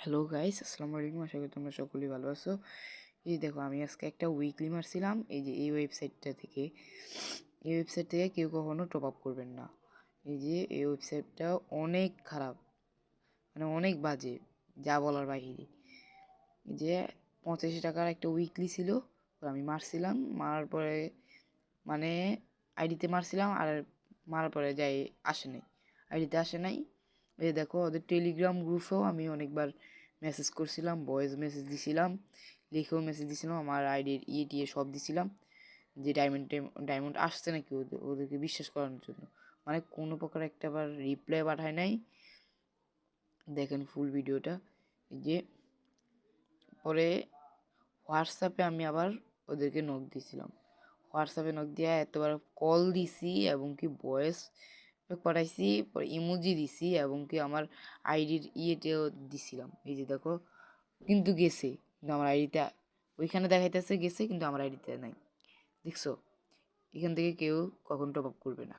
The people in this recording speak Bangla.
হ্যালো গাইস, আসসালামু আলাইকুম। আশা করি তোমরা সকলেই ভালো আছো। এই দেখো, আমি আজকে একটা উইকলি মারছিলাম এই যে এই ওয়েবসাইটটা থেকে। এই ওয়েবসাইট থেকে কেউ কখনো টপ আপ করবেন না। এই যে এই ওয়েবসাইটটা অনেক খারাপ, মানে অনেক বাজে, যা বলার বাহিরে। এই যে 85 টাকার একটা উইকলি ছিল, আমি মারছিলাম। মারার পরে মানে আইডিতে মারছিলাম, আর মারার পরে যাই আসে নাই, আইডিতে আসে নাই। এই দেখো, ওদের টেলিগ্রাম গ্রুপেও আমি অনেকবার মেসেজ করছিলাম, ভয়েস মেসেজ দিছিলাম, লিখেও মেসেজ দিছিলাম, আমার আইডির টিয়ে সব দিছিলাম যে ডায়মন্ড আসছে নাকি ওদেরকে বিশ্বাস করানোর জন্য। মানে কোনো প্রকার একটাবার রিপ্লাই পাঠায় নাই। দেখেন ফুল ভিডিওটা। যে পরে হোয়াটসঅ্যাপে আমি আবার ওদেরকে নক দিছিলাম, হোয়াটসঅ্যাপে নক দিয়ে এতবার কল দিছি এবং কি ভয়েস পাঠাইছি, পরে ইমোজি দিছি এবং কি আমার আইডির ইয়েতেও দিছিলাম। এই যে দেখো, কিন্তু গেছে, কিন্তু আমার আইডিতে ওইখানে দেখাইতেছে গেছে, কিন্তু আমার আইডিতে নাই। দেখছো, এখান থেকে কেউ কখন টপ আপ করবে না।